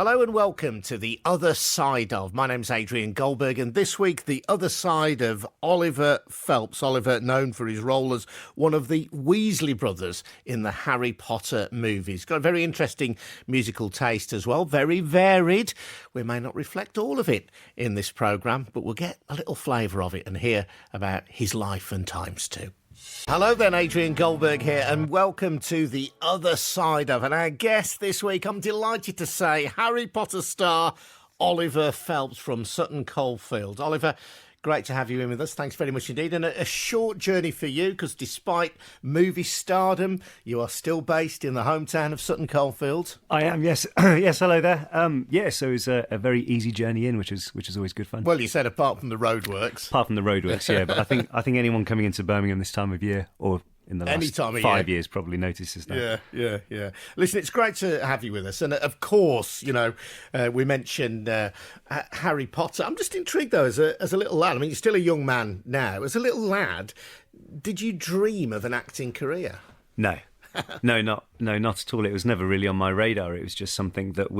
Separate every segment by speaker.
Speaker 1: Hello and welcome to The Other Side Of. My name's Adrian Goldberg, and this week, the other side of Oliver Phelps. Oliver, known for his role as one of the Weasley brothers in the Harry Potter movies. Got a very interesting musical taste as well, very varied. We may not reflect all of it in this programme, but we'll get a little flavour of it and hear about his life and times too. Hello then, Adrian Goldberg here, and welcome to The Other Side Of. And our guest this week, I'm delighted to say, Harry Potter star Oliver Phelps from Sutton Coldfield. Oliver, great to have you in with us. Thanks very much indeed. And a short journey for you, because despite movie stardom, you are still based in the hometown of Sutton Coldfield.
Speaker 2: I am, yes. Yes, hello there. So it was a very easy journey in, which is always good fun.
Speaker 1: Well, you said apart from the roadworks.
Speaker 2: Apart from the roadworks, yeah. But I think anyone coming into Birmingham this time of year, or in the last 5 years, probably notices that.
Speaker 1: Yeah. Listen, it's great to have you with us. And of course, we mentioned Harry Potter. I'm just intrigued, though, as a little lad. I mean, you're still a young man now. As a little lad, did you dream of an acting career?
Speaker 2: No. No, not at all. It was never really on my radar. It was just something that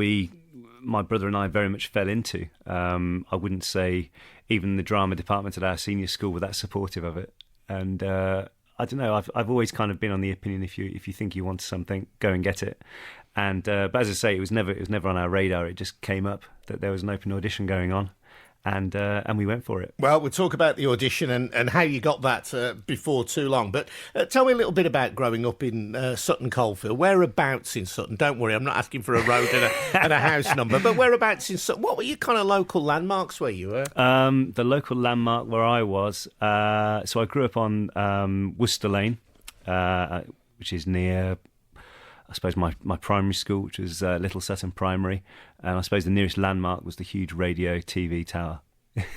Speaker 2: my brother and I very much fell into. I wouldn't say even the drama department at our senior school were that supportive of it. And I don't know. I've always kind of been on the opinion if you think you want something, go and get it. And but as I say, it was never on our radar. It just came up that there was an open audition going on, and we went for it.
Speaker 1: Well, we'll talk about the audition and how you got that before too long. But tell me a little bit about growing up in Sutton Coldfield. Whereabouts in Sutton? Don't worry, I'm not asking for a road and a house number. But whereabouts in Sutton? What were your kind of local landmarks where you were?
Speaker 2: The local landmark where I was. So I grew up on Worcester Lane, which is near, I suppose, my primary school, which was Little Sutton Primary. And I suppose the nearest landmark was the huge radio TV tower,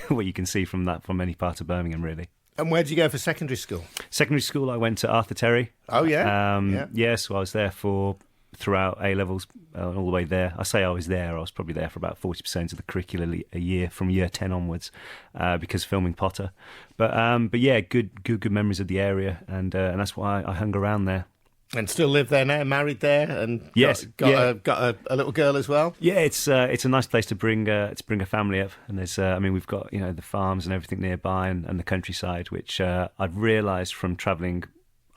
Speaker 2: what you can see from any part of Birmingham, really.
Speaker 1: And where did you go for secondary school?
Speaker 2: Secondary school, I went to Arthur Terry.
Speaker 1: Oh, yeah?
Speaker 2: Yeah, so I was there throughout A-levels, all the way there. I say I was there, I was probably there for about 40% of the curricular a year, from year 10 onwards, because filming Potter. But yeah, good memories of the area, and that's why I hung around there.
Speaker 1: And still live there now, married there, and
Speaker 2: yes,
Speaker 1: got a little girl as well.
Speaker 2: Yeah, it's a nice place to bring a family up, and there's we've got the farms and everything nearby, and the countryside, which I've realised from travelling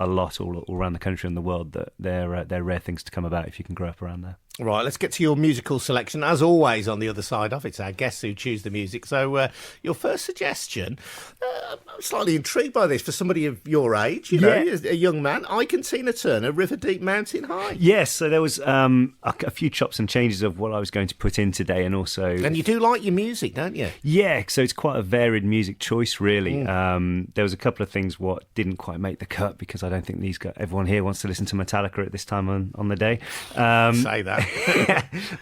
Speaker 2: a lot all around the country and the world that they're rare things to come about if you can grow up around there.
Speaker 1: Right, let's get to your musical selection. As always, on The Other Side Of, it's our guests who choose the music. So your first suggestion, I'm slightly intrigued by this for somebody of your age, a young man. I Can Tina Turner, River Deep Mountain High.
Speaker 2: Yes, so there was a few chops and changes of what I was going to put in today, and also...
Speaker 1: And you do like your music, don't you?
Speaker 2: Yeah, so it's quite a varied music choice, really. There was a couple of things what didn't quite make the cut, because I don't think everyone here wants to listen to Metallica at this time on the day.
Speaker 1: Say that.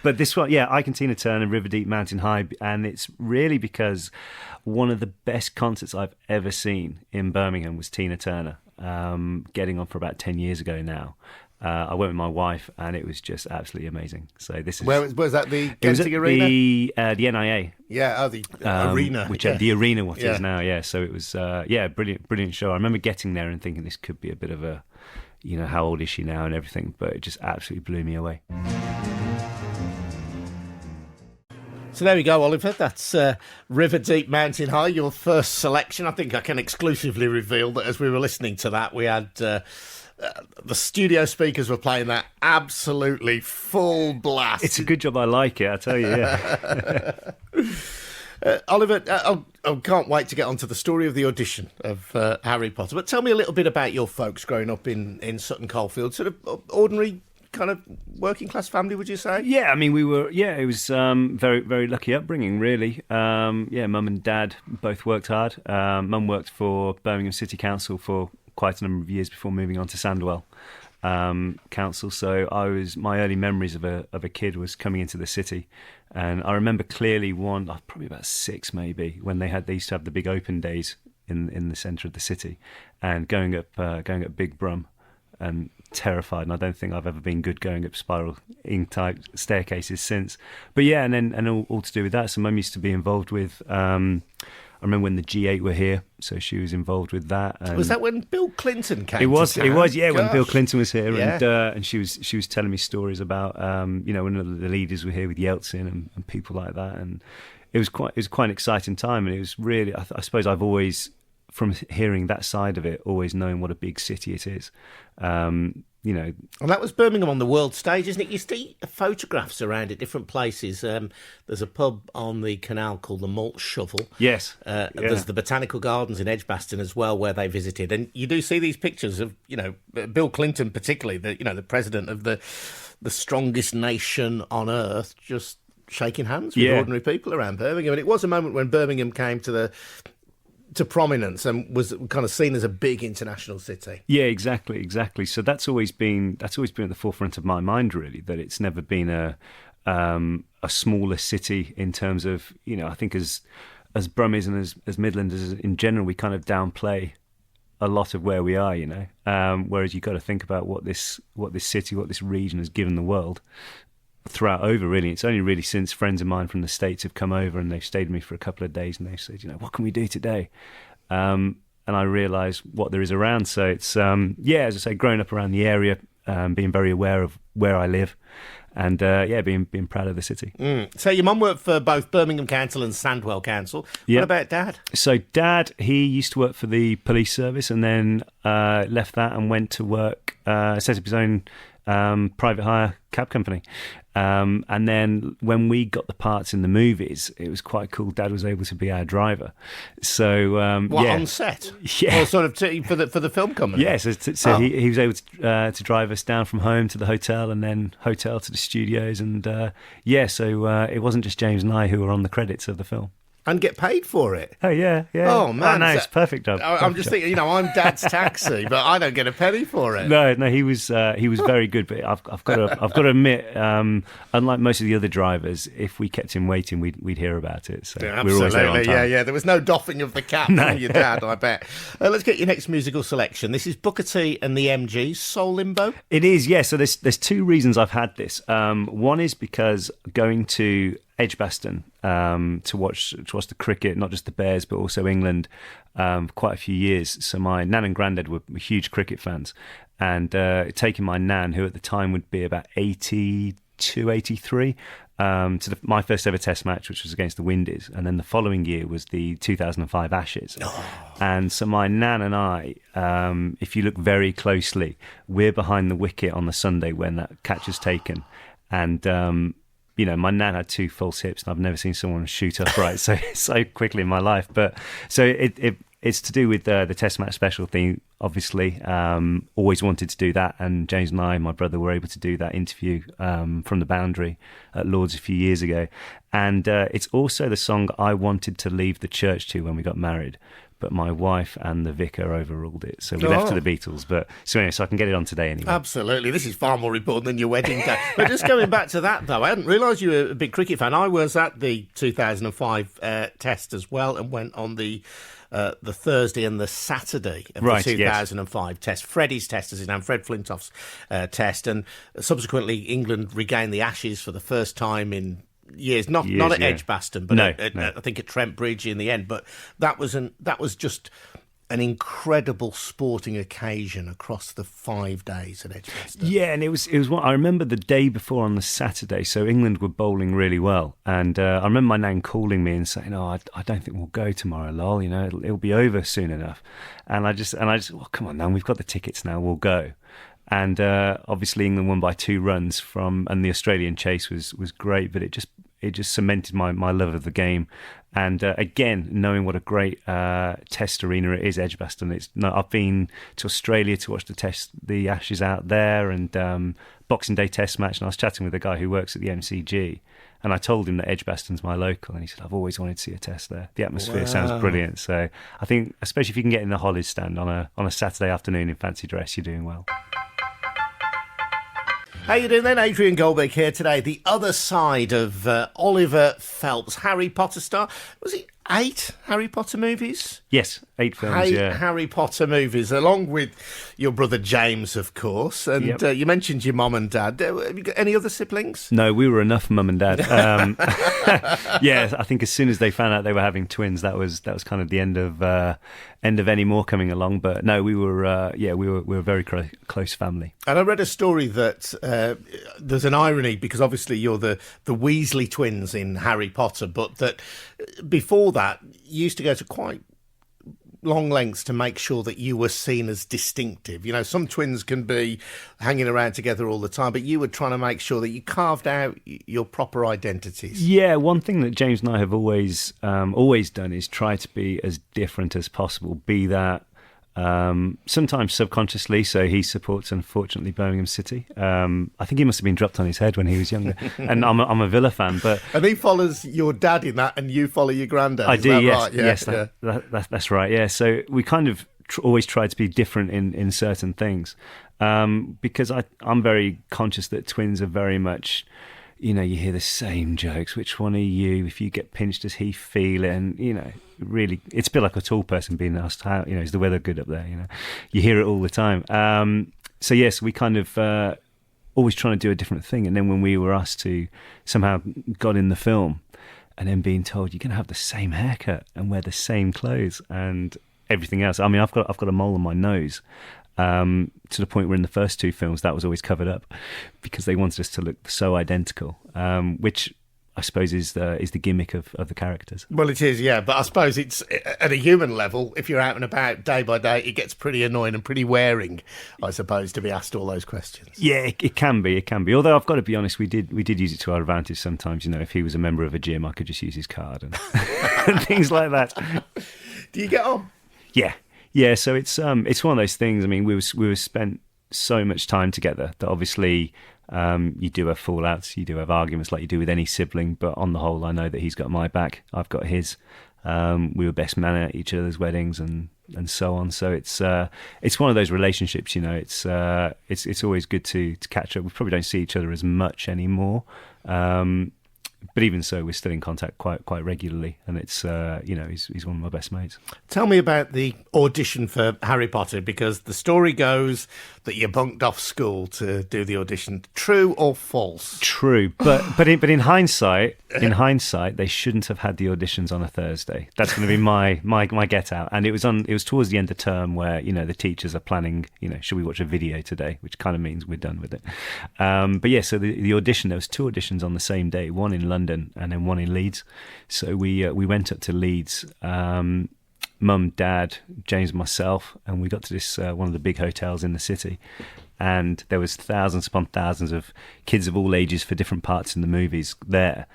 Speaker 2: But this one, I Can Tina Turner, River Deep Mountain High, and it's really because one of the best concerts I've ever seen in Birmingham was Tina Turner, getting on for about 10 years ago now. I went with my wife, and it was just absolutely amazing. So this is...
Speaker 1: Where was that? The Genting Arena?
Speaker 2: The NIA.
Speaker 1: Yeah, the arena.
Speaker 2: Which the arena is now, yeah. So it was, brilliant show. I remember getting there and thinking this could be a bit of a, how old is she now and everything, but it just absolutely blew me away.
Speaker 1: So there we go, Oliver. That's River Deep Mountain High, your first selection. I think I can exclusively reveal that as we were listening to that, we had... the studio speakers were playing that absolutely full blast.
Speaker 2: It's a good job I like it, I tell you, yeah.
Speaker 1: Oliver, I can't wait to get onto the story of the audition of Harry Potter. But tell me a little bit about your folks growing up in Sutton Coldfield. Sort of ordinary kind of working class family, would you say?
Speaker 2: Yeah, I mean, it was very, very lucky upbringing, really. Mum and dad both worked hard. Mum worked for Birmingham City Council for quite a number of years before moving on to Sandwell Council. So my early memories of a kid was coming into the city, and I remember clearly probably about 6 maybe, when they used to have the big open days in the centre of the city, and going up Big Brum, and terrified. And I don't think I've ever been good going up spiral type staircases since. But yeah, and all to do with that. So Mum used to be involved with. I remember when the G8 were here, so she was involved with that. And
Speaker 1: was that when Bill Clinton came?
Speaker 2: It was, yeah,
Speaker 1: Gosh.
Speaker 2: when Bill Clinton was here,
Speaker 1: Yeah.
Speaker 2: and she was telling me stories about when the leaders were here with Yeltsin and people like that, and it was quite an exciting time, and it was really, I suppose I've always, from hearing that side of it, always known what a big city it is.
Speaker 1: And that was Birmingham on the world stage, isn't it? You see photographs around at different places. There's a pub on the canal called the Malt Shovel.
Speaker 2: Yes.
Speaker 1: There's the Botanical Gardens in Edgbaston as well, where they visited. And you do see these pictures of, Bill Clinton particularly, the president of the strongest nation on earth, just shaking hands with ordinary people around Birmingham. And it was a moment when Birmingham came to prominence and was kind of seen as a big international city.
Speaker 2: Yeah, exactly. So that's always been at the forefront of my mind, really, that it's never been a smaller city in terms of, I think as Brummies and as Midlanders in general, we kind of downplay a lot of where we are, whereas you've got to think about what this city, what this region has given the world throughout over, really. It's only really since friends of mine from the States have come over and they've stayed with me for a couple of days and they've said, what can we do today? And I realise what there is around. So it's, as I say, growing up around the area, being very aware of where I live and, being proud of the city.
Speaker 1: So your mum worked for both Birmingham Council and Sandwell Council.
Speaker 2: Yep.
Speaker 1: What about Dad?
Speaker 2: So Dad, he used to work for the police service and then left that and went to work, set up his own private hire cab company. And then when we got the parts in the movies, it was quite cool. Dad was able to be our driver. So
Speaker 1: on set?
Speaker 2: Yeah.
Speaker 1: Or sort of for the film company?
Speaker 2: Yeah, so he was able to drive us down from home to the hotel and then hotel to the studios. And so it wasn't just James and I who were on the credits of the film.
Speaker 1: And get paid for it.
Speaker 2: Oh, yeah.
Speaker 1: Oh, man.
Speaker 2: No, it's perfect job.
Speaker 1: I'm just thinking, I'm Dad's taxi, but I don't get a penny for it.
Speaker 2: No, he was very good, but I've got to admit, unlike most of the other drivers, if we kept him waiting, we'd hear about it. So
Speaker 1: yeah,
Speaker 2: we were always there on time.
Speaker 1: Yeah. There was no doffing of the cap from your dad, I bet. Let's get your next musical selection. This is Booker T and the MGs, Soul Limbo.
Speaker 2: It is, yeah. So there's two reasons I've had this. One is because going to Edgbaston to watch the cricket, not just the Bears but also England, quite a few years. So my nan and granddad were huge cricket fans, and taking my nan, who at the time would be about 82, 83, to my first ever Test match, which was against the Windies, and then the following year was the 2005 Ashes. And so my nan and I, if you look very closely, we're behind the wicket on the Sunday when that catch is taken, and my nan had two false hips, and I've never seen someone shoot upright so quickly in my life. But so it's to do with the Test match special thing. Obviously, always wanted to do that, and James and I, my brother, were able to do that interview from the Boundary at Lord's a few years ago. And it's also the song I wanted to leave the church to when we got married, but my wife and the vicar overruled it, so we left to the Beatles. But so I can get it on today anyway.
Speaker 1: Absolutely, this is far more important than your wedding day. But just going back to that, though, I hadn't realised you were a big cricket fan. I was at the 2005 Test as well, and went on the Thursday and the Saturday of the 2005 Test. Freddie's Test, as his name, Fred Flintoff's Test, and subsequently England regained the Ashes for the first time in years, not at Edgbaston, but I think at Trent Bridge in the end. But that was just an incredible sporting occasion across the 5 days at Edgbaston.
Speaker 2: Yeah, and it was what I remember the day before on the Saturday. So England were bowling really well, and I remember my nan calling me and saying, "Oh, I don't think we'll go tomorrow, lol. It'll be over soon enough." And I just, well, come on, nan, we've got the tickets now. We'll go. And obviously England won by 2 runs and the Australian chase was great, but it just cemented my love of the game. And again, knowing what a great Test arena it is, Edgbaston. I've been to Australia to watch the Ashes out there, and Boxing Day Test match. And I was chatting with a guy who works at the MCG, and I told him that Edgbaston's my local, and he said, "I've always wanted to see a Test there. The atmosphere sounds brilliant." So I think, especially if you can get in the Hollies stand on a Saturday afternoon in fancy dress, you're doing well.
Speaker 1: How you doing then? Adrian Goldberg here today. The other side of Oliver Phelps, Harry Potter star. Was he 8 Harry Potter movies?
Speaker 2: Yes, 8 films, yeah.
Speaker 1: Harry Potter movies, along with your brother James, of course. And
Speaker 2: Yep.
Speaker 1: you mentioned your mum and dad. Have you got any other siblings?
Speaker 2: No, we were enough, mum and dad. Yeah, I think as soon as they found out they were having twins, that was kind of the end of any more coming along. But no, we were a very close family.
Speaker 1: And I read a story that there's an irony, because obviously you're the Weasley twins in Harry Potter, but that before that, you used to go to quite long lengths to make sure that you were seen as distinctive. You know, some twins can be hanging around together all the time, but you were trying to make sure that you carved out your proper identities.
Speaker 2: Yeah, one thing that James and I have always done is try to be as different as possible, be that sometimes subconsciously. So he supports, unfortunately, Birmingham City. I think he must have been dropped on his head when he was younger. And I'm a Villa fan, but
Speaker 1: and he follows your dad in that, and you follow your granddad.
Speaker 2: I do. Yes,
Speaker 1: right? Yeah,
Speaker 2: yes, that's right. Yeah, so we kind of always try to be different in certain things, because I'm very conscious that twins are very much. You know, you hear the same jokes. Which one are you? If you get pinched, does he feel it? And, you know, really, it's a bit like a tall person being asked, how, you know, is the weather good up there? You know, you hear it all the time. So, yes, we kind of always trying to do a different thing. And then when we were asked to somehow got in the film and then being told you're going to have the same haircut and wear the same clothes and everything else. I mean, I've got a mole on my nose. To the point where in the first 2 films that was always covered up because they wanted us to look so identical, which I suppose is the gimmick of the characters.
Speaker 1: Well, it is, yeah, but I suppose it's at a human level. If you're out and about day by day, it gets pretty annoying and pretty wearing, I suppose, to be asked all those questions.
Speaker 2: Yeah, it can be. Although I've got to be honest, we did use it to our advantage sometimes. You know, if he was a member of a gym, I could just use his card and, and things like that.
Speaker 1: Do you get on?
Speaker 2: Yeah, so it's one of those things. I mean, we were spent so much time together that obviously you do have fallouts, you do have arguments like you do with any sibling. But on the whole, I know that he's got my back, I've got his. We were best man at each other's weddings and so on. So it's one of those relationships. You know, it's always good to catch up. We probably don't see each other as much anymore. But even so, we're still in contact quite regularly, and it's he's one of my best mates. Tell
Speaker 1: me about the audition for Harry Potter, because the story goes that you bunked off school to do the audition. True or false?
Speaker 2: True, but in hindsight, they shouldn't have had the auditions on a Thursday. That's going to be my get out. And it was towards the end of term where, you know, the teachers are planning, you know, should we watch a video today? Which kind of means we're done with it. But yeah, so the audition, there was 2 auditions on the same day, one in London and then one in Leeds. So we went up to Leeds, mum, dad, James, myself, and we got to this one of the big hotels in the city, and there was thousands upon thousands of kids of all ages for different parts in the movies there,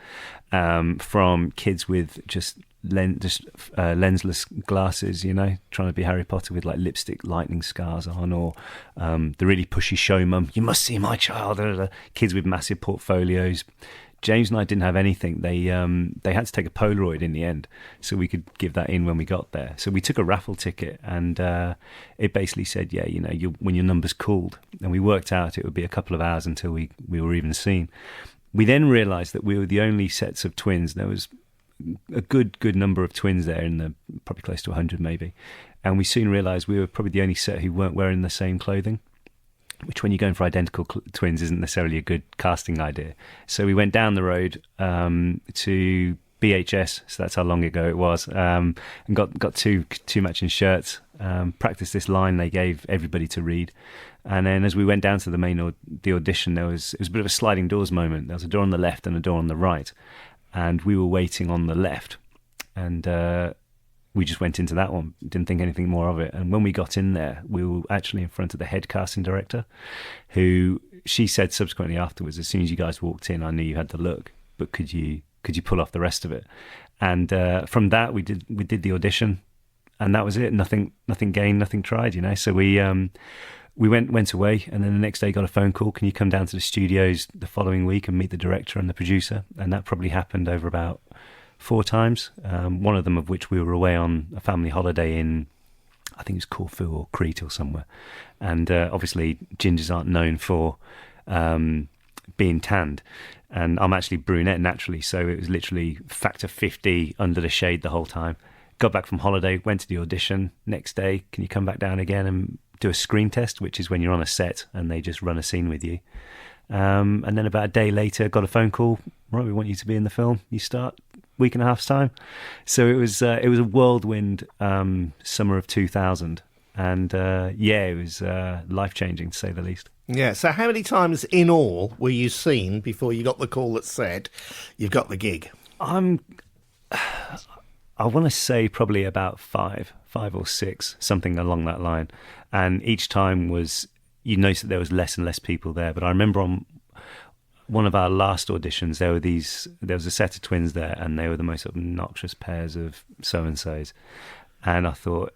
Speaker 2: from kids with just lensless glasses, you know, trying to be Harry Potter with like lipstick lightning scars on, or the really pushy show mum, you must see my child, kids with massive portfolios. James and I didn't have anything. They had to take a Polaroid in the end, so we could give that in when we got there. So we took a raffle ticket, and it basically said, yeah, you know, when your number's called. And we worked out it would be a couple of hours until we were even seen. We then realised that we were the only sets of twins. There was a good number of twins there, probably close to 100 maybe. And we soon realised we were probably the only set who weren't wearing the same clothing, which when you're going for identical twins isn't necessarily a good casting idea. So we went down the road to BHS, so that's how long ago it was, and got two matching shirts, practiced this line they gave everybody to read. And then as we went down to the audition, it was a bit of a sliding doors moment. There was a door on the left and a door on the right, and we were waiting on the left, and we just went into that one, didn't think anything more of it. And when we got in there, we were actually in front of the head casting director, who she said subsequently afterwards, as soon as you guys walked in, I knew you had the look, but could you pull off the rest of it? And from that, we did the audition, and that was it. Nothing gained, nothing tried, you know. So we went away, and then the next day got a phone call. Can you come down to the studios the following week and meet the director and the producer? And that probably happened over about 4 times, one of them of which we were away on a family holiday in, I think it was Corfu or Crete or somewhere. And obviously gingers aren't known for being tanned. and I'm actually brunette naturally, so it was literally factor 50 under the shade the whole time. Got back from holiday, went to the audition. Next day, can you come back down again and do a screen test, which is when you're on a set and they just run a scene with you. And then about a day later, got a phone call. Right, we want you to be in the film. You start week and a half's time. So it was a whirlwind summer of 2000, and it was life changing to say the least.
Speaker 1: Yeah. So how many times in all were you seen before you got the call that said you've got the gig?
Speaker 2: I want to say probably about five or six, something along that line. And each time you noticed that there was less and less people there. But I remember on one of our last auditions, there was a set of twins there, and they were the most obnoxious pairs of so-and-sos. And I thought,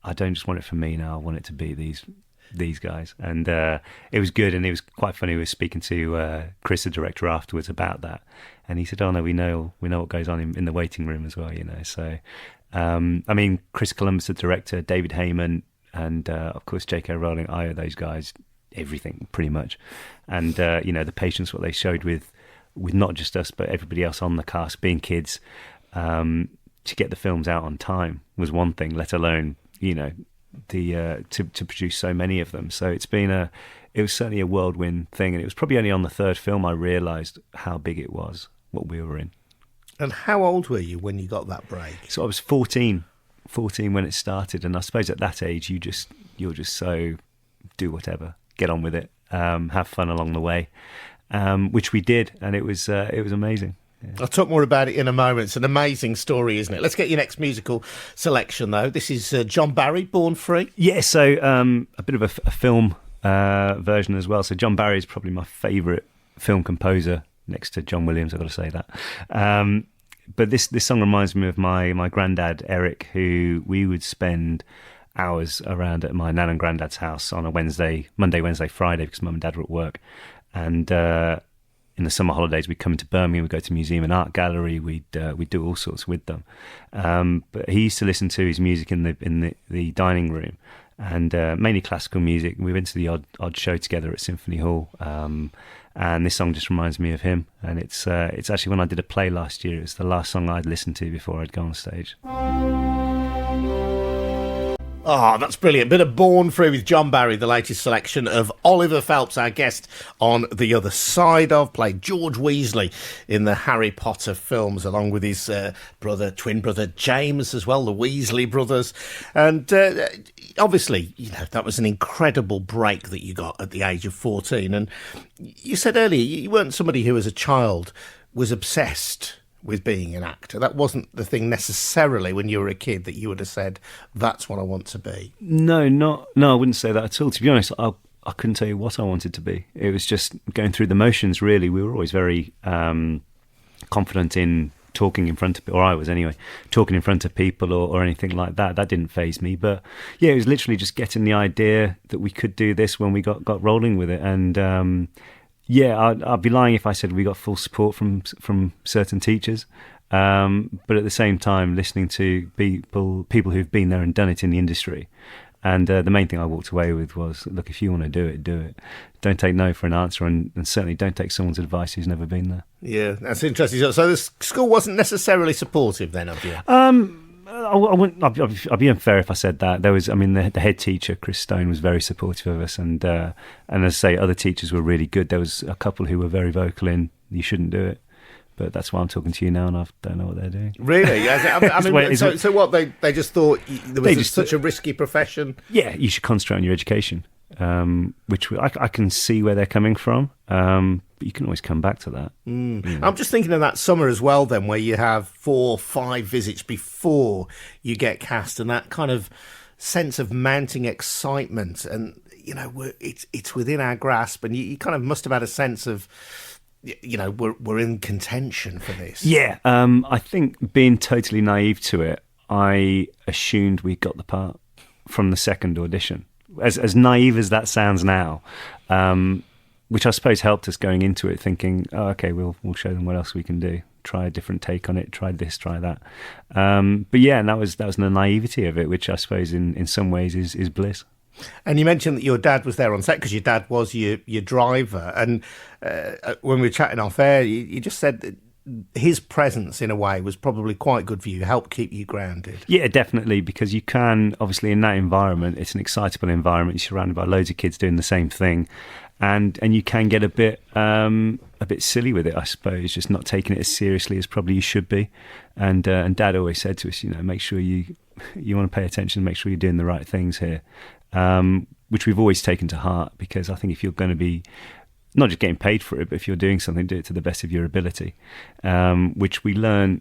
Speaker 2: I don't just want it for me now, I want it to be these guys. And it was good, and it was quite funny. We were speaking to Chris, the director, afterwards about that, and he said, "Oh no, we know what goes on in the waiting room as well, you know." So, I mean, Chris Columbus, the director, David Heyman, and of course J.K. Rowling. I owe those guys everything, pretty much. And the patience what they showed with not just us but everybody else on the cast, being kids, to get the films out on time was one thing, let alone to produce so many of them. So it was certainly a whirlwind thing, and it was probably only on the third film I realised how big it was, what we were in.
Speaker 1: And how old were you when you got that break?
Speaker 2: So I was 14 when it started, and I suppose at that age you're just so do whatever, get on with it, have fun along the way, which we did, and it was amazing. Yeah.
Speaker 1: I'll talk more about it in a moment. It's an amazing story, isn't it? Let's get your next musical selection, though. This is John Barry, Born Free.
Speaker 2: Yeah, so a bit of a film version as well. So John Barry is probably my favourite film composer, next to John Williams, I've got to say that. But this song reminds me of my granddad, Eric, who we would spend hours around at my nan and granddad's house on a Monday, Wednesday, Friday, because mum and dad were at work. And in the summer holidays, we'd come into Birmingham, we'd go to museum and art gallery, we'd do all sorts with them. But he used to listen to his music in the dining room, and mainly classical music. We went to the odd show together at Symphony Hall, and this song just reminds me of him. And it's actually, when I did a play last year, it was the last song I'd listened to before I'd go on stage.
Speaker 1: Oh, that's brilliant. Bit of Born Free with John Barry, the latest selection of Oliver Phelps, our guest on The Other Side Of, played George Weasley in the Harry Potter films, along with his twin brother James as well, the Weasley brothers. And obviously, that was an incredible break that you got at the age of 14. And you said earlier, you weren't somebody who as a child was obsessed with being an actor. That wasn't the thing necessarily when you were a kid that you would have said, that's what I want to be.
Speaker 2: No, I wouldn't say that at all. To be honest, I couldn't tell you what I wanted to be. It was just going through the motions, really. We were always very confident in talking in front of, or I was anyway, talking in front of people or anything like that. That didn't faze me. But yeah, it was literally just getting the idea that we could do this when we got rolling with it. And I'd be lying if I said we got full support from certain teachers, but at the same time, listening to people who've been there and done it in the industry. And the main thing I walked away with was, look, if you want to do it, do it. Don't take no for an answer, and certainly don't take someone's advice who's never been there. Yeah,
Speaker 1: that's interesting. So the school wasn't necessarily supportive then of you?
Speaker 2: I'd be unfair if I said that. There was, the head teacher, Chris Stone, was very supportive of us, and as I say, other teachers were really good. There was a couple who were very vocal in, you shouldn't do it. But that's why I'm talking to you now, and I don't know what they're doing.
Speaker 1: Really? So what? They just thought there was such a risky profession?
Speaker 2: Yeah, you should concentrate on your education, which I can see where they're coming from, but you can always come back to that.
Speaker 1: I'm just thinking of that summer as well, then, where you have 4 or 5 visits before you get cast, and that kind of sense of mounting excitement, and it's within our grasp, and you kind of must have had a sense of, we're in contention for this.
Speaker 2: Yeah, I think being totally naive to it, I assumed we got the part from the second audition. As naive as that sounds now, which I suppose helped us going into it, thinking, oh, okay, we'll show them what else we can do. Try a different take on it. Try this, try that. But yeah, and that was the naivety of it, which I suppose in some ways is bliss.
Speaker 1: And you mentioned that your dad was there on set because your dad was your driver. And when we were chatting off air, you just said that his presence, in a way, was probably quite good for you, helped keep you grounded.
Speaker 2: Yeah, definitely, because you can, obviously, in that environment, it's an excitable environment. You're surrounded by loads of kids doing the same thing. And you can get a bit silly with it, I suppose, just not taking it as seriously as probably you should be. And Dad always said to us, make sure you want to pay attention, make sure you're doing the right things here, which we've always taken to heart, because I think if you're going to be not just getting paid for it, but if you're doing something, do it to the best of your ability, which we learned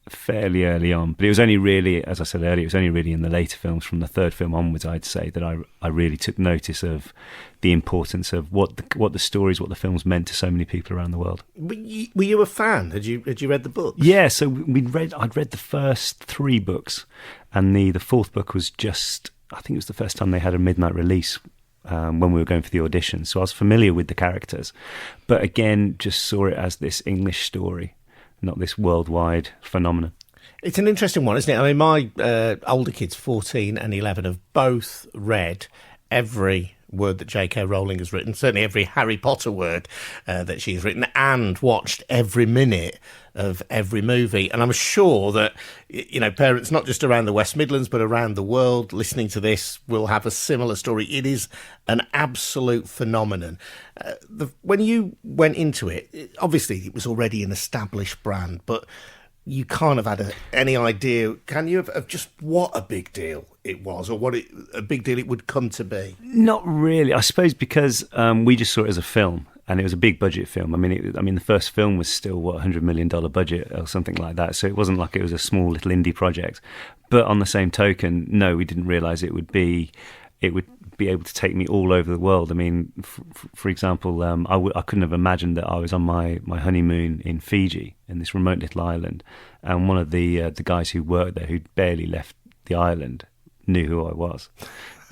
Speaker 2: fairly early on. But it was only really, as I said earlier, it was only really in the later films, from the third film onwards, I'd say, that I really took notice of the importance of what the stories, what the films meant to so many people around the world.
Speaker 1: Were you a fan? Had you read the books?
Speaker 2: Yeah, so I'd read the first 3 books, and the fourth book was just, I think it was the first time they had a midnight release when we were going for the audition. So I was familiar with the characters, but again, just saw it as this English story, not this worldwide phenomenon.
Speaker 1: It's an interesting one, isn't it? I mean, my older kids, 14 and 11, have both read every word that J.K. Rowling has written, certainly every Harry Potter word that she's written, and watched every minute of every movie. And I'm sure that, parents not just around the West Midlands but around the world listening to this will have a similar story. It is an absolute phenomenon. When you went into it, obviously it was already an established brand, but you can't have had any idea, can you, of just what a big deal it was, or what a big deal it would come to be?
Speaker 2: Not really, I suppose, because we just saw it as a film, and it was a big budget film. I mean, the first film was still $100 million budget or something like that, so it wasn't like it was a small little indie project. But on the same token, no, we didn't realise it would be able to take me all over the world. I mean, for example, I couldn't have imagined that I was on my honeymoon in Fiji, in this remote little island, and one of the guys who worked there, who'd barely left the island, knew who I was.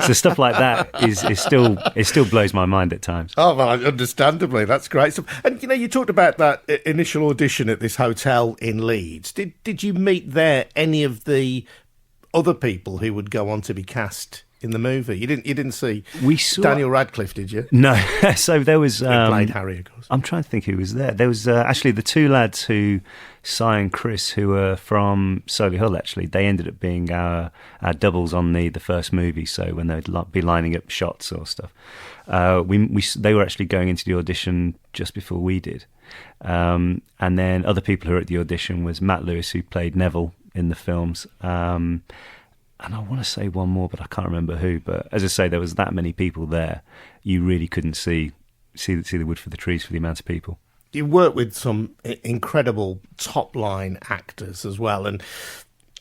Speaker 2: So stuff like that still blows my mind at times.
Speaker 1: Oh, well, understandably, that's great stuff. And you talked about that initial audition at this hotel in Leeds. Did you meet there any of the other people who would go on to be cast in the movie? You didn't see Daniel Radcliffe, did you?
Speaker 2: No. So there was...
Speaker 1: Who played Harry, of course.
Speaker 2: I'm trying to think who was there. There was actually the 2 lads Si and Chris, who were from Solihull, actually. They ended up being our doubles on the first movie, so when they'd be lining up shots or stuff. They were actually going into the audition just before we did. And then other people who were at the audition was Matt Lewis, who played Neville in the films, and I want to say one more, but I can't remember who. But as I say, there was that many people there. You really couldn't see the wood for the trees for the amount of people.
Speaker 1: You work with some incredible top-line actors as well, and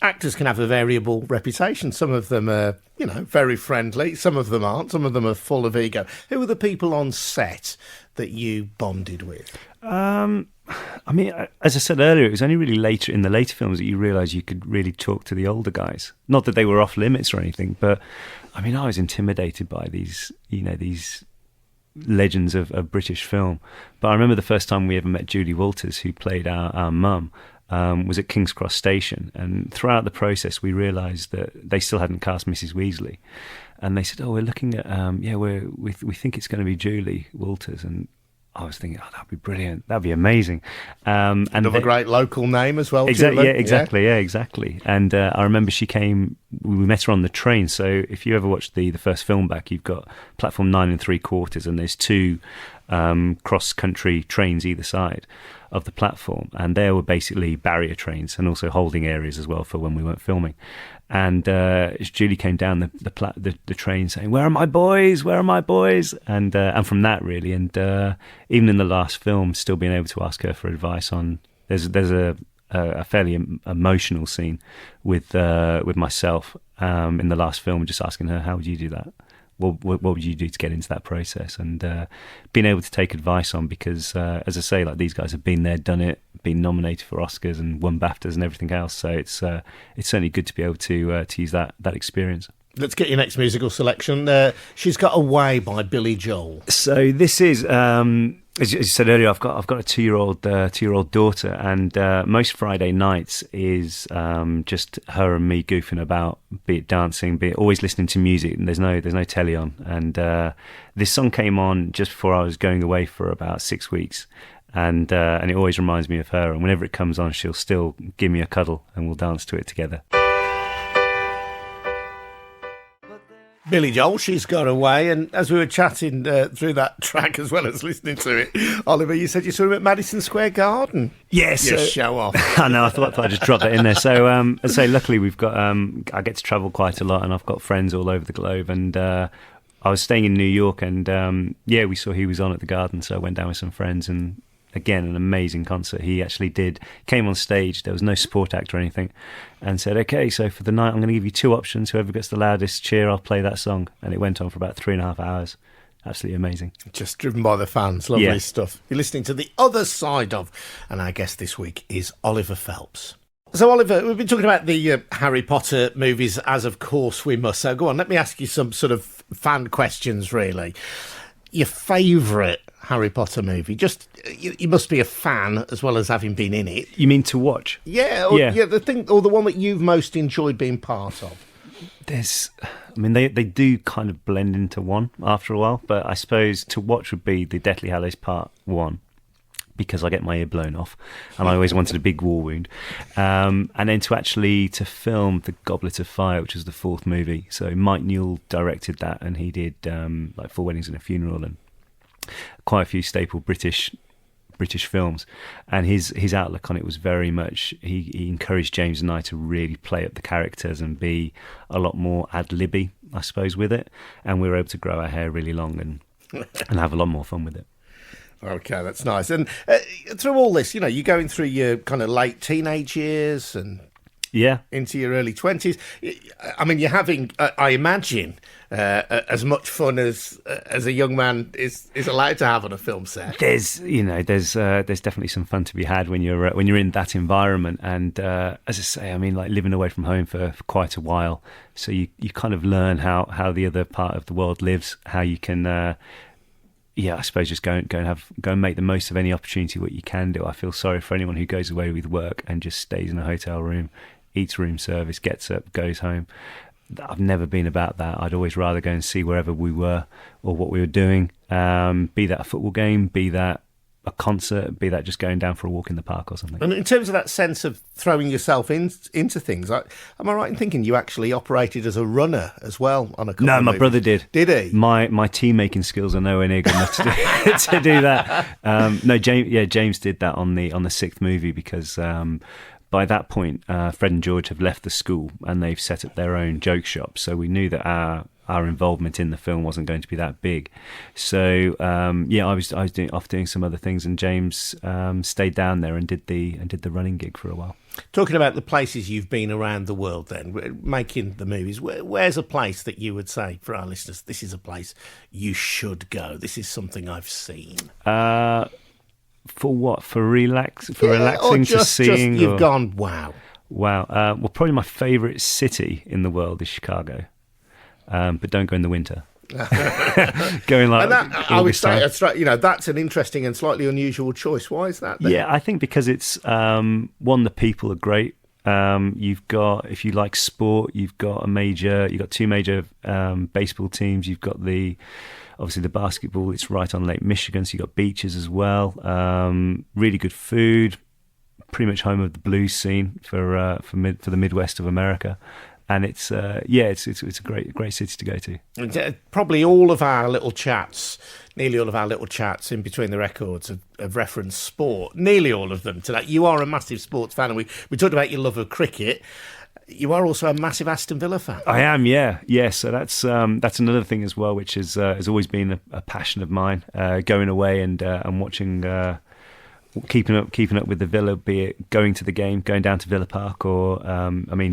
Speaker 1: actors can have a variable reputation. Some of them are, very friendly. Some of them aren't. Some of them are full of ego. Who are the people on set that you bonded with?
Speaker 2: I mean, as I said earlier, it was only really later in the later films that you realise you could really talk to the older guys. Not that they were off limits or anything, but I mean, I was intimidated by these legends of British film. But I remember the first time we ever met Julie Walters, who played our mum, was at King's Cross Station. And throughout the process, we realised that they still hadn't cast Mrs. Weasley. And they said, we're looking at, we think it's going to be Julie Walters. And I was thinking, that'd be brilliant. That'd be amazing. And
Speaker 1: another great local name as well.
Speaker 2: Exactly. Yeah, exactly. And I remember she came. We met her on the train. So if you ever watched the first film back, you've got platform 9 3/4, and there's 2 cross-country trains either side of the platform, and they were basically barrier trains and also holding areas as well for when we weren't filming. And Julie came down the train saying, "Where are my boys? Where are my boys?" And from that really, and even in the last film, still being able to ask her for advice on. There's a fairly emotional scene with myself in the last film, just asking her, "How would you do that? What would you do to get into that process?" And being able to take advice on, because as I say, like, these guys have been there, done it, been nominated for Oscars and won BAFTAs and everything else. So it's certainly good to be able to use that experience.
Speaker 1: Let's get your next musical selection. She's Got Away by Billy Joel.
Speaker 2: So this is As you said earlier, I've got a 2-year-old daughter, and most Friday nights is just her and me goofing about, be it dancing, be it always listening to music. And there's no telly on. And this song came on just before I was going away for about 6 weeks, and it always reminds me of her. And whenever it comes on, she'll still give me a cuddle, and we'll dance to it together.
Speaker 1: Billy Joel, She's Got Away, and as we were chatting through that track as well as listening to it, Oliver, you said you saw him at Madison Square Garden.
Speaker 2: Yes,
Speaker 1: show off.
Speaker 2: I know. I thought I'd just drop that in there. So, luckily we've got. I get to travel quite a lot, and I've got friends all over the globe. And I was staying in New York, and we saw he was on at the Garden, so I went down with some friends and. Again, an amazing concert. He actually came on stage. There was no support act or anything, and said, "Okay, so for the night, I'm going to give you 2 options. Whoever gets the loudest cheer, I'll play that song." And it went on for about 3.5 hours. Absolutely amazing.
Speaker 1: Just driven by the fans. Lovely stuff. You're listening to The Other Side Of, and our guest this week is Oliver Phelps. So, Oliver, we've been talking about the Harry Potter movies, as of course we must. So, go on, let me ask you some sort of fan questions, really. Your favourite Harry Potter movie? Just you must be a fan as well as having been in it.
Speaker 2: You mean to watch?
Speaker 1: Yeah, the thing, or the one that you've most enjoyed being part of.
Speaker 2: They do kind of blend into one after a while, but I suppose to watch would be the Deathly Hallows Part 1, because I get my ear blown off, and I always wanted a big war wound. And then to film The Goblet of Fire, which was the 4th movie. So Mike Newell directed that, and he did like 4 Weddings and a Funeral and quite a few staple British films. And his outlook on it was very much, he encouraged James and I to really play up the characters and be a lot more ad-libby, I suppose, with it. And we were able to grow our hair really long and have a lot more fun with it.
Speaker 1: Okay, that's nice. And through all this, you're going through your kind of late teenage years and into your early 20s. I mean, you're having, I imagine, as much fun as a young man is allowed to have on a film set.
Speaker 2: There's definitely some fun to be had when you're in that environment. And as I say, I mean, like living away from home for quite a while, so you kind of learn how the other part of the world lives, how you can. I suppose just go and make the most of any opportunity what you can do. I feel sorry for anyone who goes away with work and just stays in a hotel room, eats room service, gets up, goes home. I've never been about that. I'd always rather go and see wherever we were or what we were doing, be that a football game, be that a concert, be that just going down for a walk in the park or something.
Speaker 1: And in terms of that sense of throwing yourself into things, am I right in thinking you actually operated as a runner as well on a couple
Speaker 2: No,
Speaker 1: of
Speaker 2: my
Speaker 1: movies?
Speaker 2: brother did.
Speaker 1: Did he?
Speaker 2: My tea making skills are nowhere near good enough to do that. No, James did that on the 6th movie because by that point, Fred and George have left the school and they've set up their own joke shop. So we knew that our involvement in the film wasn't going to be that big. So I was doing some other things, and James stayed down there and did the running gig for a while.
Speaker 1: Talking about the places you've been around the world, then making the movies, where's a place that you would say for our listeners, this is a place you should go? This is something I've seen.
Speaker 2: For what? For relaxing, to seeing?
Speaker 1: You've gone, wow.
Speaker 2: Well, probably my favourite city in the world is Chicago. But don't go in the winter. Going like
Speaker 1: I would say that's an interesting and slightly unusual choice. Why is that then?
Speaker 2: Yeah, I think because it's the people are great. You've got, if you like sport, you've got 2 major baseball teams. You've got obviously the basketball. It's right on Lake Michigan, so you've got beaches as well. Really good food. Pretty much home of the blues scene for the Midwest of America. And it's a great city to go to.
Speaker 1: And, probably all of our little chats, nearly all of our little chats in between the records have referenced sport. Nearly all of them today. You are a massive sports fan, and we talked about your love of cricket. You are also a massive Aston Villa fan.
Speaker 2: I am, yeah. So that's another thing as well, which has always been a passion of mine. Going away and watching. Keeping up with the Villa, be it going to the game, going down to Villa Park, or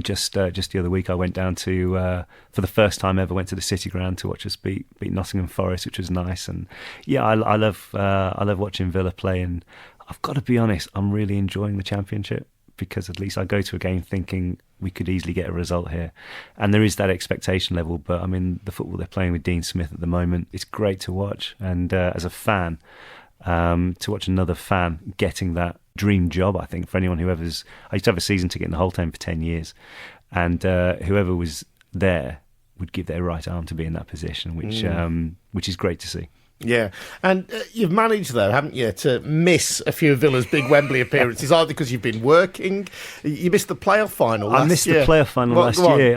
Speaker 2: just the other week I went down to for the first time ever went to the City Ground to watch us beat Nottingham Forest, which was nice. And I love watching Villa play, and I've got to be honest, I'm really enjoying the Championship because at least I go to a game thinking we could easily get a result here, and there is that expectation level. But the football they're playing with Dean Smith at the moment, it's great to watch, and as a fan. to watch another fan getting that dream job. I think for anyone I used to have a season ticket in the Holtane for 10 years, and whoever was there would give their right arm to be in that position, which is great to see.
Speaker 1: Yeah, and you've managed, though, haven't you, to miss a few of Villa's big Wembley appearances, either because you've been working. You missed the playoff final last year.
Speaker 2: I missed the playoff final last year.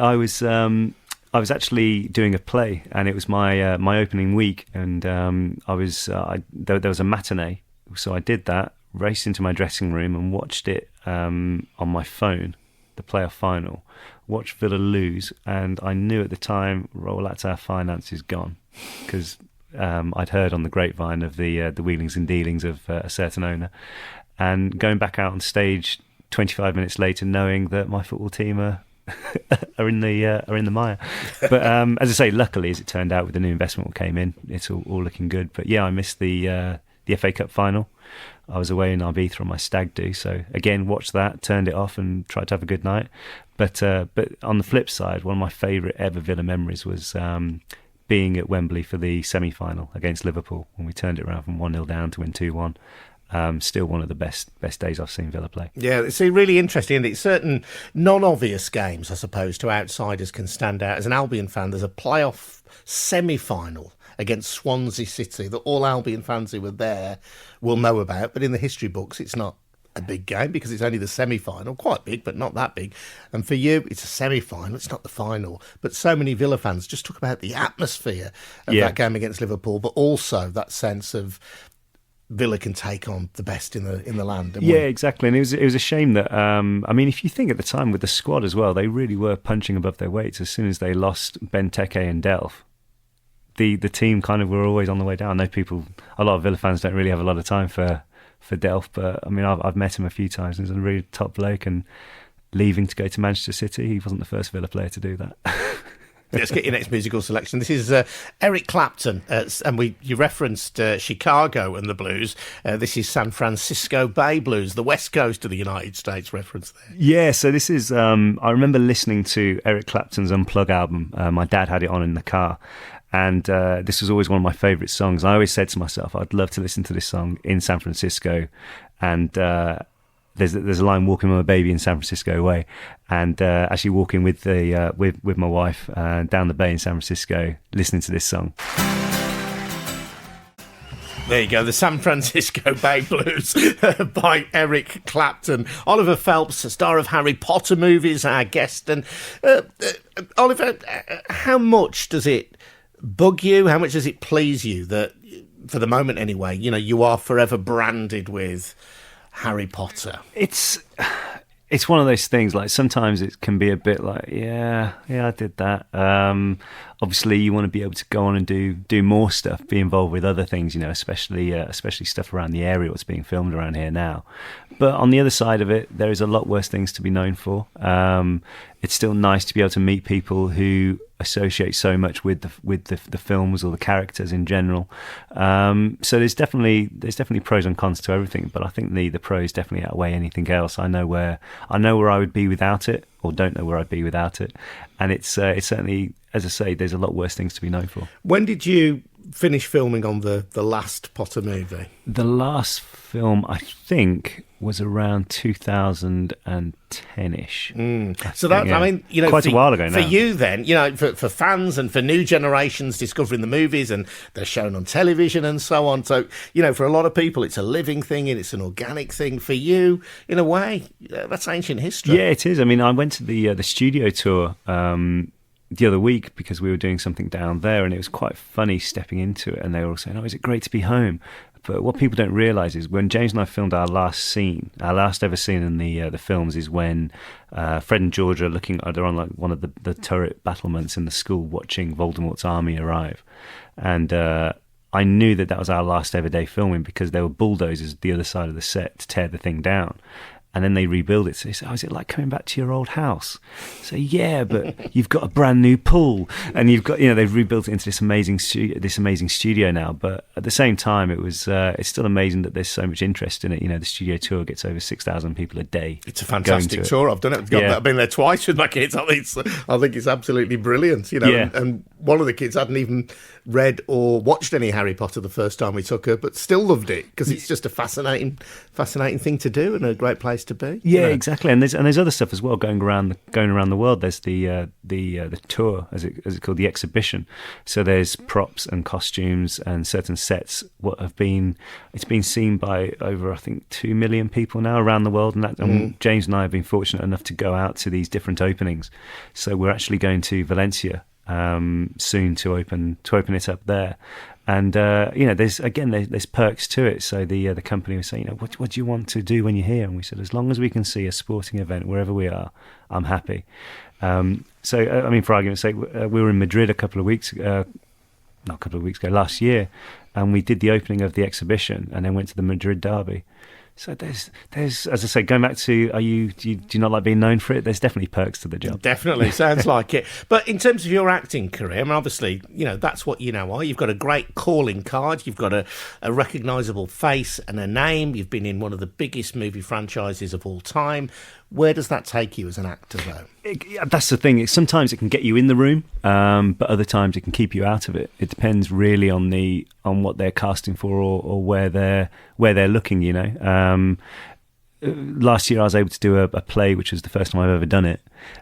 Speaker 2: I was actually doing a play, and it was my opening week, and there was a matinee, so I did that, raced into my dressing room and watched it on my phone, the playoff final, watched Villa lose, and I knew at the time, that's our finances gone, because I'd heard on the grapevine of the wheelings and dealings of a certain owner, and going back out on stage 25 minutes later, knowing that my football team are in the mire. But as I say, luckily, as it turned out, with the new investment that came in, it's all looking good. But yeah, I missed the FA Cup final. I was away in Ibiza on my stag do, so again, watched that, turned it off, and tried to have a good night. But on the flip side, one of my favourite ever Villa memories was being at Wembley for the semi-final against Liverpool, when we turned it around from 1-0 down to win 2-1. Still one of the best days I've seen Villa play.
Speaker 1: Yeah, it's really interesting, isn't it? Certain non-obvious games, I suppose, to outsiders can stand out. As an Albion fan, there's a playoff semi-final against Swansea City that all Albion fans who were there will know about, but in the history books it's not a big game because it's only the semi-final, quite big but not that big, and for you it's a semi-final, it's not the final. But so many Villa fans just talk about the atmosphere of that game against Liverpool, but also that sense of Villa can take on the best in the land.
Speaker 2: Yeah, exactly. And it was a shame that if you think at the time with the squad as well, they really were punching above their weights. As soon as they lost Benteke and Delph, the team kind of were always on the way down. I know a lot of Villa fans don't really have a lot of time for Delph, but I mean, I've met him a few times, and he's a really top bloke, and leaving to go to Manchester City, he wasn't the first Villa player to do that.
Speaker 1: Let's get your next musical selection. This is Eric Clapton, and you referenced Chicago and the blues. This is San Francisco Bay Blues, the west coast of the United States reference there.
Speaker 2: Yeah, so this is, I remember listening to Eric Clapton's Unplug album. My dad had it on in the car, and this was always one of my favourite songs. I always said to myself, I'd love to listen to this song in San Francisco, and there's a line, walking with my baby in San Francisco way, and actually walking with with my wife down the bay in San Francisco, listening to this song.
Speaker 1: There you go, the San Francisco Bay Blues by Eric Clapton. Oliver Phelps, star of Harry Potter movies, our guest. And Oliver, how much does it bug you? How much does it please you that, for the moment anyway, you are forever branded with Harry Potter?
Speaker 2: It's one of those things, like sometimes it can be a bit like, yeah, I did that. Obviously you want to be able to go on and do more stuff, be involved with other things, especially stuff around the area, what's being filmed around here now. But on the other side of it, there is a lot worse things to be known for. It's still nice to be able to meet people who associate so much with the films or the characters in general. So there's definitely pros and cons to everything, but I think the pros definitely outweigh anything else. I know where I would be without it, or don't know where I'd be without it, and it's certainly, as I say, there's a lot worse things to be known for.
Speaker 1: When did you finish filming on the last Potter movie?
Speaker 2: The last film, I think, was around 2010-ish.
Speaker 1: So that, yeah. I mean,
Speaker 2: quite a while ago now.
Speaker 1: For you then, for fans and for new generations discovering the movies, and they're shown on television and so on. So, for a lot of people, it's a living thing and it's an organic thing. For you, in a way, that's ancient history.
Speaker 2: Yeah, it is. I mean, I went to the studio tour the other week because we were doing something down there, and it was quite funny stepping into it, and they were all saying, "Oh, is it great to be home?" But what people don't realise is when James and I filmed our last ever scene in the films, is when Fred and George are they're on like one of the turret battlements in the school, watching Voldemort's army arrive, and I knew that was our last ever day filming because there were bulldozers at the other side of the set to tear the thing down. and then they rebuild it. So he said, is it like coming back to your old house? So yeah, but you've got a brand new pool, and you've got, they've rebuilt it into this amazing studio now. But at the same time, it's still amazing that there's so much interest in it. The studio tour gets over 6,000 people a day.
Speaker 1: It's a fantastic tour. I've done it. I've been there twice with my kids. I think it's absolutely brilliant. And one of the kids hadn't even read or watched any Harry Potter the first time we took her, but still loved it because it's just a fascinating thing to do and a great place to be.
Speaker 2: Yeah, exactly. And there's other stuff as well going around the world. There's the tour, as it's called, the exhibition. So there's props and costumes and certain sets. It's been seen by over, I think, 2 million people now around the world. And James and I have been fortunate enough to go out to these different openings. So we're actually going to Valencia soon to open it up there. And there's perks to it. So the company was saying, what do you want to do when you're here? And we said, as long as we can see a sporting event wherever we are, I'm happy. For argument's sake, we were in Madrid last year, and we did the opening of the exhibition, and then went to the Madrid derby. So there's, as I say, going back to, do you not like being known for it? There's definitely perks to the job.
Speaker 1: Definitely, sounds like it. But in terms of your acting career, obviously, that's what you are. You've got a great calling card. You've got a recognisable face and a name. You've been in one of the biggest movie franchises of all time. Where does that take you as an actor, though?
Speaker 2: That's the thing. Sometimes it can get you in the room, but other times it can keep you out of it. It depends really on what they're casting for or where they're looking. Last year I was able to do a play, which was the first time I've ever done it,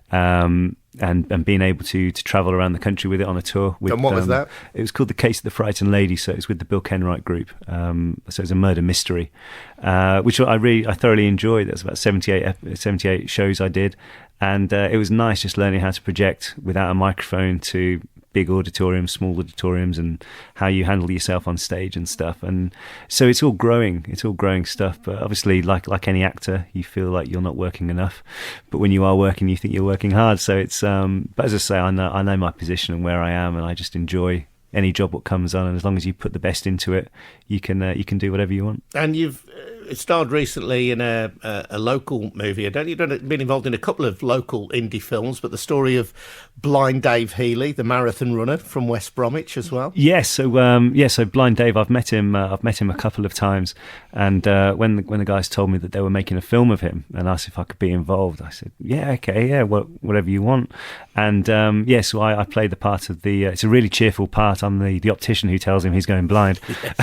Speaker 2: and being able to travel around the country with it on a tour.
Speaker 1: And what was that?
Speaker 2: It was called The Case of the Frightened Lady. So it's with the Bill Kenwright group. So it's a murder mystery, which I thoroughly enjoyed. There's about 78 shows I did, and it was nice just learning how to project without a microphone to big auditoriums, small auditoriums, and how you handle yourself on stage and stuff. And so it's all growing stuff. But obviously, like any actor, you feel like you're not working enough. But when you are working, you think you're working hard. So it's but as I say, I know my position and where I am, and I just enjoy any job what comes on. And as long as you put the best into it, you can do whatever you want.
Speaker 1: And you've starred recently in a local movie. You've been involved in a couple of local indie films, but the story of Blind Dave Healy, the marathon runner from West Bromwich as well.
Speaker 2: Yes, so Blind Dave, I've met him a couple of times, and when the guys told me that they were making a film of him and asked if I could be involved, I said, yeah, okay, yeah, whatever you want. And so I played the part of it's a really cheerful part. I'm the optician who tells him he's going blind. Yes.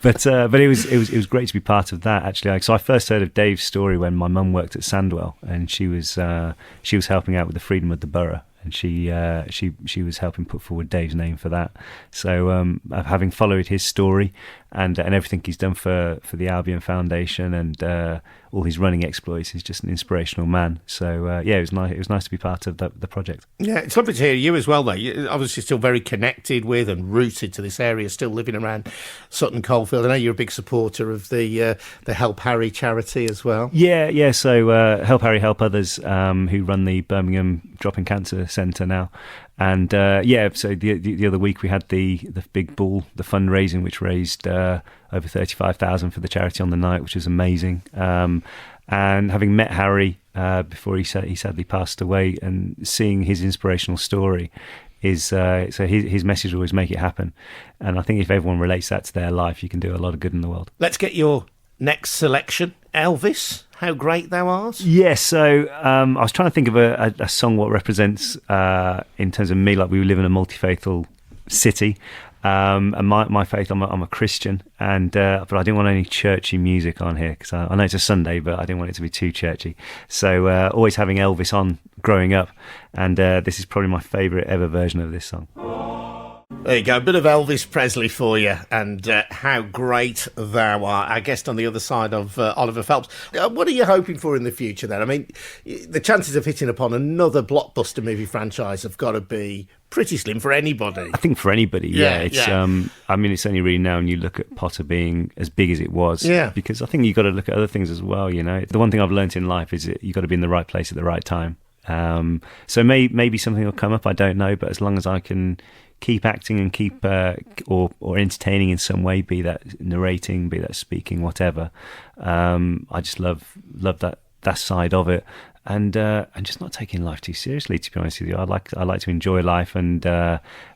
Speaker 2: but it was great to be part of that, actually. So I first heard of Dave's story when my mum worked at Sandwell, and she was helping out with the freedom of the borough, and she was helping put forward Dave's name for that. So having followed his story and everything he's done for the Albion Foundation and all his running exploits, he's just an inspirational man. So it was nice. It was nice to be part of the project. Yeah, it's lovely to hear you as well, though. You're obviously still very connected with and rooted to this area, still living around Sutton Coldfield. I know you're a big supporter of the Help Harry charity as well. Yeah. So Help Harry, Help Others, who run the Birmingham Dropping Cancer Centre now. And so the other week we had the big ball, the fundraising, which raised over 35,000 for the charity on the night, which was amazing. And having met Harry before he sadly passed away, and seeing his inspirational story, is so his message will always make it happen. And I think if everyone relates that to their life, you can do a lot of good in the world. Let's get your next selection, Elvis. How Great Thou Art? Yes, so I was trying to think of a song what represents, in terms of me, like we live in a multi-faithful city, and my faith, I'm a Christian, and but I didn't want any churchy music on here, because I know it's a Sunday, but I didn't want it to be too churchy. So always having Elvis on growing up, and this is probably my favourite ever version of this song. There you go, a bit of Elvis Presley for you, and How Great Thou Art. Our guest on the other side of Oliver Phelps. What are you hoping for in the future then? I mean, the chances of hitting upon another blockbuster movie franchise have got to be pretty slim for anybody. I think for anybody, yeah. It's I mean, it's only really now when you look at Potter being as big as it was. Yeah. Because I think you've got to look at other things as well, you know. The one thing I've learnt in life is that you've got to be in the right place at the right time. So maybe something will come up, I don't know, but as long as I can keep acting and keep or entertaining in some way, be that narrating, be that speaking, whatever, I just love that that side of it, and just not taking life too seriously. To be honest with you, I like to enjoy life and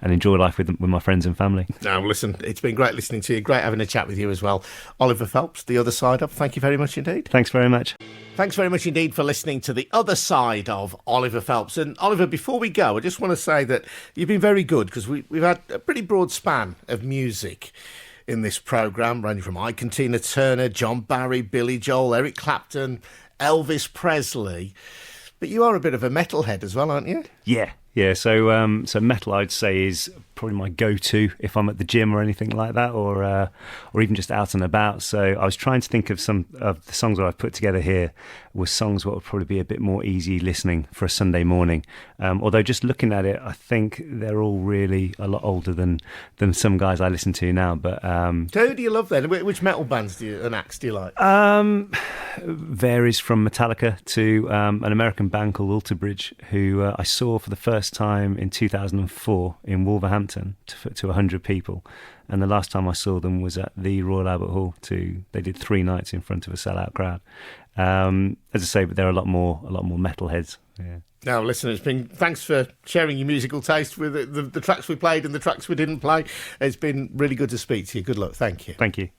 Speaker 2: enjoy life with my friends and family.
Speaker 1: Now, listen, it's been great listening to you. Great having a chat with you as well, Oliver Phelps. The Other Side Of. Thank you very much indeed.
Speaker 2: Thanks very much.
Speaker 1: Thanks very much indeed for listening to The Other Side of Oliver Phelps. And Oliver, before we go, I just want to say that you've been very good, because we've had a pretty broad span of music in this programme, ranging from Ike and Tina Turner, John Barry, Billy Joel, Eric Clapton, Elvis Presley. But you are a bit of a metalhead as well, aren't you?
Speaker 2: Yeah. So metal, I'd say, is probably my go-to if I'm at the gym or anything like that, or even just out and about. So I was trying to think of some of the songs that I've put together here were songs that would probably be a bit more easy listening for a Sunday morning. Although just looking at it, I think they're all really a lot older than some guys I listen to now. But
Speaker 1: so who do you love then? Which metal bands and acts do you like?
Speaker 2: Varies from Metallica to an American band called Alter Bridge, who I saw for the first time in 2004 in Wolverhampton to 100 people, and the last time I saw them was at the Royal Albert Hall. They did 3 nights in front of a sellout crowd. As I say, but they're a lot more metalheads. Yeah.
Speaker 1: Now, listen, thanks for sharing your musical taste with the tracks we played and the tracks we didn't play. It's been really good to speak to you. Good luck. Thank you.
Speaker 2: Thank you.